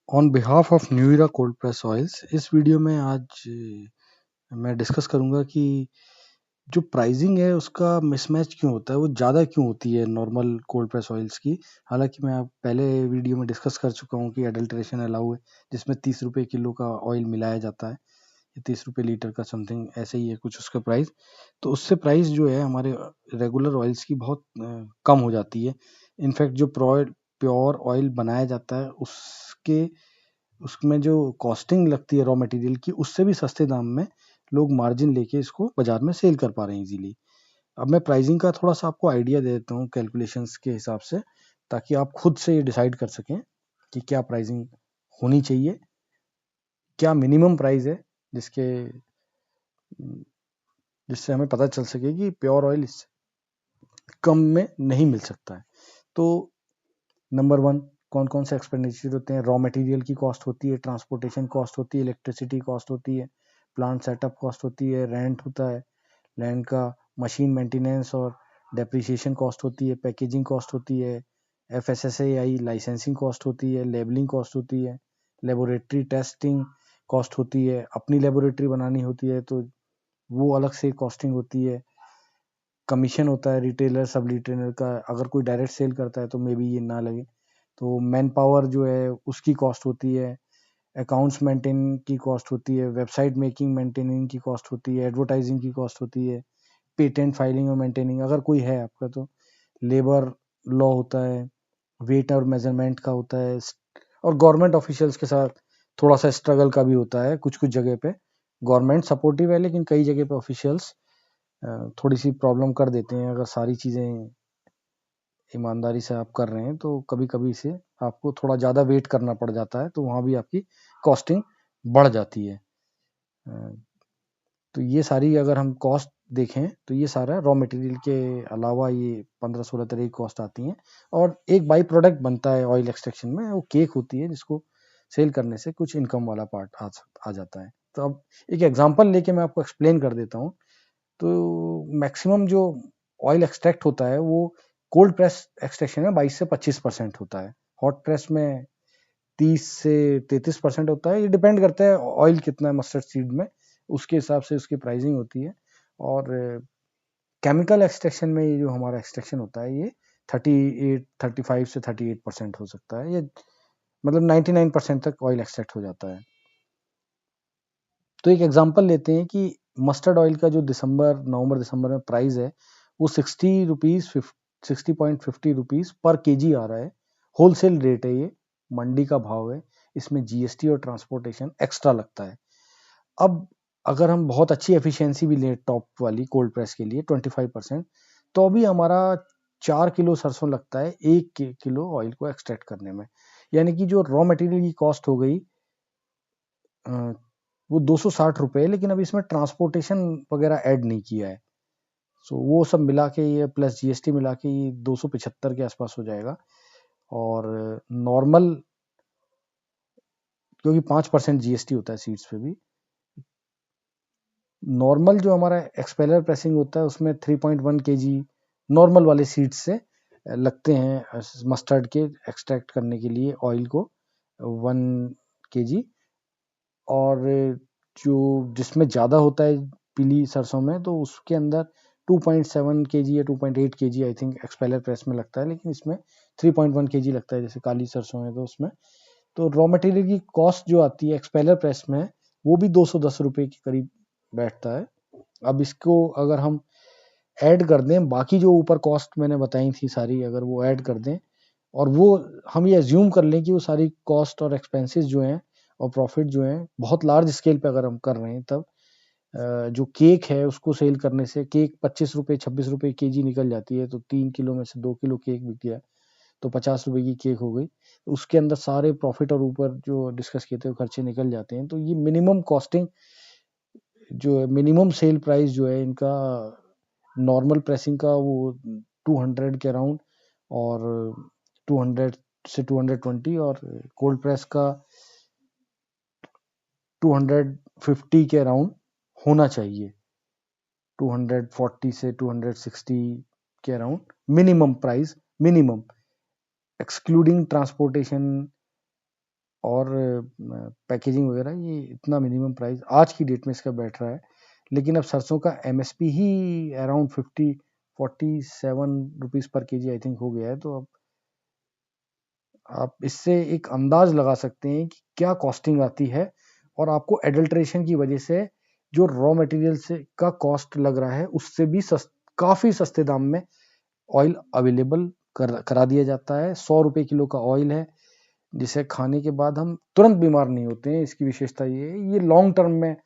On behalf of new era cold press oils, इस video में आज मैं डिस्कस करूंगा कि जो प्राइसिंग है उसका मिसमैच क्यों होता है, वो ज़्यादा क्यों होती है नॉर्मल कोल्ड प्रेस ऑयल्स की। हालांकि मैं आप पहले वीडियो में डिस्कस कर चुका हूँ कि एडल्ट्रेशन अलाउ है, जिसमें 30 रुपये किलो का ऑयल मिलाया जाता है, 30 रुपये लीटर का समथिंग ऐसे ही है कुछ उसका प्राइस। तो उससे प्राइस जो है हमारे रेगुलर ऑयल्स की बहुत कम हो जाती है। इनफैक्ट जो प्योर ऑयल बनाया जाता है उसके उसमें जो कॉस्टिंग लगती है रॉ मटेरियल की, उससे भी सस्ते दाम में लोग मार्जिन लेके इसको बाजार में सेल कर पा रहे हैं इजीली। अब मैं प्राइसिंग का थोड़ा सा आपको आइडिया दे देता हूँ कैलकुलेशंस के हिसाब से, ताकि आप खुद से ये डिसाइड कर सकें कि क्या प्राइसिंग होनी चाहिए, क्या मिनिमम प्राइस है जिसके जिससे हमें पता चल सके कि प्योर ऑयल इससे कम में नहीं मिल सकता है। तो नंबर वन, कौन कौन से एक्सपेंडिचर होते हैं? रॉ मटेरियल की कॉस्ट होती है, ट्रांसपोर्टेशन कॉस्ट होती है, इलेक्ट्रिसिटी कॉस्ट होती है, प्लांट सेटअप कॉस्ट होती है, रेंट होता है लैंड का, मशीन मेंटेनेंस और डेप्रिसिएशन कॉस्ट होती है, पैकेजिंग कॉस्ट होती है, FSSAI लाइसेंसिंग कॉस्ट होती है, लेबलिंग कॉस्ट होती है, लेबोरेटरी टेस्टिंग कॉस्ट होती है, अपनी लेबोरेटरी बनानी होती है तो वो अलग से कॉस्टिंग होती है, कमीशन होता है रिटेलर सब रिटेलर का, अगर कोई डायरेक्ट सेल करता है तो मे बी ये ना लगे, तो मैन पावर जो है उसकी कॉस्ट होती है, अकाउंट्स मेंटेन की कॉस्ट होती है, वेबसाइट मेकिंग मेंटेनिंग की कॉस्ट होती है, एडवर्टाइजिंग की कॉस्ट होती है, पेटेंट फाइलिंग और मेंटेनिंग अगर कोई है आपका, तो लेबर लॉ होता है, वेट और मेजरमेंट का होता है, और गवर्नमेंट ऑफिशियल्स के साथ थोड़ा सा स्ट्रगल का भी होता है। कुछ कुछ जगह पे गवर्नमेंट सपोर्टिव है, लेकिन कई जगह पे ऑफिशियल्स थोड़ी सी प्रॉब्लम कर देते हैं। अगर सारी चीज़ें ईमानदारी से आप कर रहे हैं तो कभी कभी से आपको थोड़ा ज़्यादा वेट करना पड़ जाता है, तो वहाँ भी आपकी कॉस्टिंग बढ़ जाती है। तो ये सारी अगर हम कॉस्ट देखें तो ये सारा रॉ मटेरियल के अलावा ये 15-16 तरह की कॉस्ट आती हैं। और एक बाई प्रोडक्ट बनता है ऑयल एक्सट्रैक्शन में, वो केक होती है जिसको सेल करने से कुछ इनकम वाला पार्ट आ जाता है। तो अब एक एग्जांपल लेके मैं आपको एक्सप्लेन कर देता हूँ। तो मैक्सिमम जो ऑयल एक्सट्रैक्ट होता है वो कोल्ड प्रेस एक्सट्रैक्शन में 22 से 25% होता है, हॉट प्रेस में 30 से 33% होता है। ये डिपेंड करता है ऑयल कितना है मस्टर्ड सीड में, उसके हिसाब से उसकी प्राइसिंग होती है। और केमिकल एक्सट्रैक्शन में ये जो हमारा एक्सट्रैक्शन होता है ये 35 से 38% हो सकता है, ये मतलब 99% तक ऑयल एक्सट्रैक्ट हो जाता है। तो एक एग्जांपल लेते हैं कि मस्टर्ड ऑयल का जो नवंबर दिसंबर में प्राइस है वो 60 पॉइंट 50 रुपीज पर केजी आ रहा है। होलसेल रेट है, ये मंडी का भाव है, इसमें जीएसटी और ट्रांसपोर्टेशन एक्स्ट्रा लगता है। अब अगर हम बहुत अच्छी एफिशिएंसी भी लें टॉप वाली कोल्ड प्रेस के लिए 25%, तो भी हमारा 4 किलो सरसों लगता है 1 किलो ऑयल को एक्सट्रैक्ट करने में। यानी कि जो रॉ मटेरियल की कॉस्ट हो गई वो 260 रुपये, लेकिन अब इसमें ट्रांसपोर्टेशन वगैरह ऐड नहीं किया है। सो वो सब मिला के ये प्लस जीएसटी मिला के ये 275 के आसपास हो जाएगा। और नॉर्मल, क्योंकि 5% जीएसटी होता है सीड्स पे भी, नॉर्मल जो हमारा एक्सपेलर प्रेसिंग होता है उसमें 3.1 केजी नॉर्मल वाले सीड्स से लगते हैं मस्टर्ड के एक्सट्रैक्ट करने के लिए ऑयल को 1 केजी। और जो जिसमें ज़्यादा होता है पीली सरसों में, तो उसके अंदर 2.7 केजी या 2.8 KG I think expeller press में लगता है, लेकिन इसमें 3.1 केजी लगता है। जैसे काली सरसों है तो उसमें तो रॉ मटेरियल की कॉस्ट जो आती है एक्सपेलर प्रेस में वो भी 210 रुपये के करीब बैठता है। अब इसको अगर हम ऐड कर दें, बाकी जो ऊपर कॉस्ट मैंने बताई थी सारी, अगर वो ऐड कर दें और वो हम ये एज्यूम कर लें कि वो सारी कॉस्ट और एक्सपेंसेस जो हैं और प्रॉफिट जो हैं बहुत लार्ज स्केल पे अगर हम कर रहे हैं, तब जो केक है उसको सेल करने से केक 25 रुपये 26 रुपये केजी निकल जाती है। तो 3 किलो में से 2 किलो केक बिक गया तो 50 रुपये की केक हो गई। उसके अंदर सारे प्रॉफिट और ऊपर जो डिस्कस किए थे खर्चे निकल जाते हैं। तो ये मिनिमम कॉस्टिंग जो है, मिनिमम सेल प्राइस जो है इनका, नॉर्मल प्रेसिंग का वो 200 के अराउंड, और 200 से 220, और कोल्ड प्रेस का 250 के अराउंड होना चाहिए। 240 से 260 के around minimum price, minimum excluding transportation और पैकेजिंग वगैरह, ये इतना मिनिमम प्राइस आज की डेट में इसका बैठ रहा है। लेकिन अब सरसों का एमएसपी ही अराउंड 47 रुपीज़ पर केजी आई थिंक हो गया है। तो अब आप इससे एक अंदाज लगा सकते हैं कि क्या कॉस्टिंग आती है, और आपको एडल्ट्रेशन की वजह से जो रॉ मटेरियल से का कॉस्ट लग रहा है उससे भी काफ़ी सस्ते दाम में ऑयल अवेलेबल करा दिया जाता है। 100 रुपये किलो का ऑयल है जिसे खाने के बाद हम तुरंत बीमार नहीं होते हैं। इसकी विशेषता ये है, ये लॉन्ग टर्म में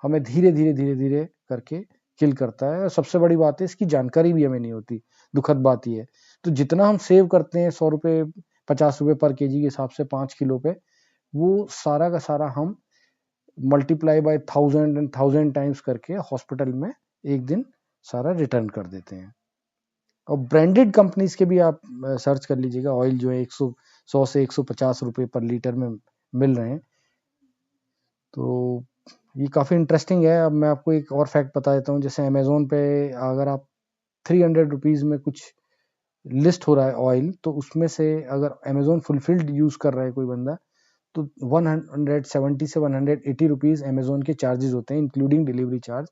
हमें धीरे धीरे धीरे धीरे करके किल करता है। और सबसे बड़ी बात है, इसकी जानकारी भी हमें नहीं होती। दुखद बात ये है। तो जितना हम सेव करते हैं 100 रुपये 50 रुपये पर केजी के हिसाब से 5 किलो पे, वो सारा का सारा हम मल्टीप्लाई बाय 1000 टाइम्स करके हॉस्पिटल में एक दिन सारा रिटर्न कर देते हैं। और ब्रांडेड कंपनीज के भी आप सर्च कर लीजिएगा, ऑयल जो है 100 से 150 रुपये पर लीटर में मिल रहे हैं। तो ये काफ़ी इंटरेस्टिंग है। अब मैं आपको एक और फैक्ट बता देता हूँ। जैसे अमेजोन पे अगर आप 300 रुपीज़ में कुछ लिस्ट हो रहा है ऑयल, तो उसमें से अगर अमेजोन फुलफिल्ड यूज़ कर रहा है कोई बंदा, तो 170 से 180 रुपीज़ अमेजोन के चार्जेस होते हैं, इंक्लूडिंग डिलीवरी चार्ज।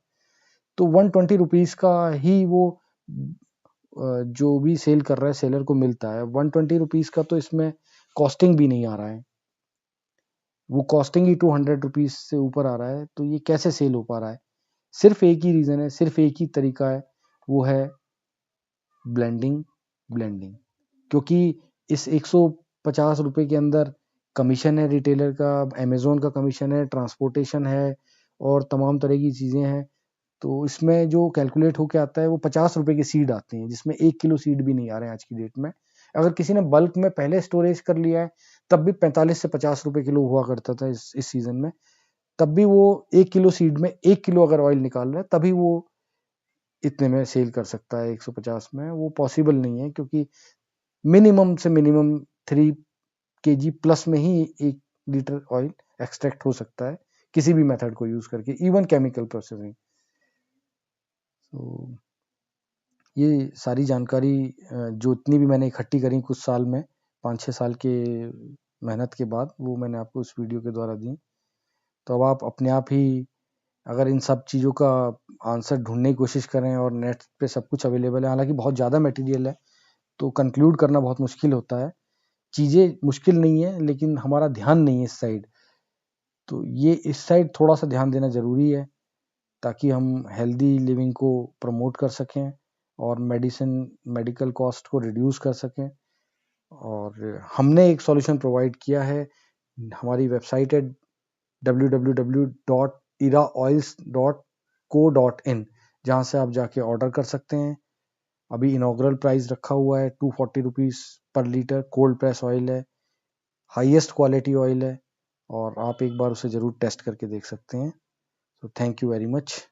तो 120 रुपीज़ का ही वो जो भी सेल कर रहा है सेलर को मिलता है। 120 रुपीज़ का तो इसमें कॉस्टिंग भी नहीं आ रहा है, वो कॉस्टिंग ही 200 रुपीज़ से ऊपर आ रहा है। तो ये कैसे सेल हो पा रहा है? सिर्फ एक ही रीज़न है, सिर्फ एक ही तरीका है, वो है ब्लेंडिंग। ब्लेंडिंग क्योंकि इस 150 रुपये के अंदर कमीशन है रिटेलर का, अमेजोन का कमीशन है, ट्रांसपोर्टेशन है और तमाम तरह की चीज़ें हैं। तो इसमें जो कैलकुलेट होके आता है वो 50 रुपये के सीड आते हैं, जिसमें 1 किलो सीड भी नहीं आ रहे हैं आज की डेट में। अगर किसी ने बल्क में पहले स्टोरेज कर लिया है, तब भी 45 से 50 रुपये किलो हुआ करता था इस सीज़न में। तब भी वो 1 किलो सीड में 1 किलो अगर ऑयल निकाल रहा है, तभी वो इतने में सेल कर सकता है 150 में। वो पॉसिबल नहीं है, क्योंकि मिनिमम से मिनिमम 3 केजी प्लस में ही 1 लीटर ऑयल एक्सट्रैक्ट हो सकता है, किसी भी मेथड को यूज़ करके, इवन केमिकल प्रोसेसिंग। तो ये सारी जानकारी जो इतनी भी मैंने इकट्ठी करी कुछ साल में, 5-6 साल के मेहनत के बाद, वो मैंने आपको इस वीडियो के द्वारा दी। तो अब आप अपने आप ही अगर इन सब चीज़ों का आंसर ढूँढने की कोशिश करें, और नेट पे सब कुछ अवेलेबल है, हालाँकि बहुत ज़्यादा मटेरियल है, तो कंक्लूड करना बहुत मुश्किल होता है। चीज़ें मुश्किल नहीं है, लेकिन हमारा ध्यान नहीं है इस साइड। तो ये इस साइड थोड़ा-सा ध्यान देना ज़रूरी है, ताकि हम हेल्दी लिविंग को प्रमोट कर सकें और मेडिकल कॉस्ट को रिड्यूस कर सकें। और हमने एक सॉल्यूशन प्रोवाइड किया है। हमारी वेबसाइट है www.iraoils.co.in, जहाँ से आप जाके ऑर्डर कर सकते हैं। अभी इनॉग्रल प्राइस रखा हुआ है 240 रुपीज़ पर लीटर। कोल्ड प्रेस ऑयल है, हाईएस्ट क्वालिटी ऑयल है, और आप एक बार उसे ज़रूर टेस्ट करके देख सकते हैं। तो थैंक यू वेरी मच।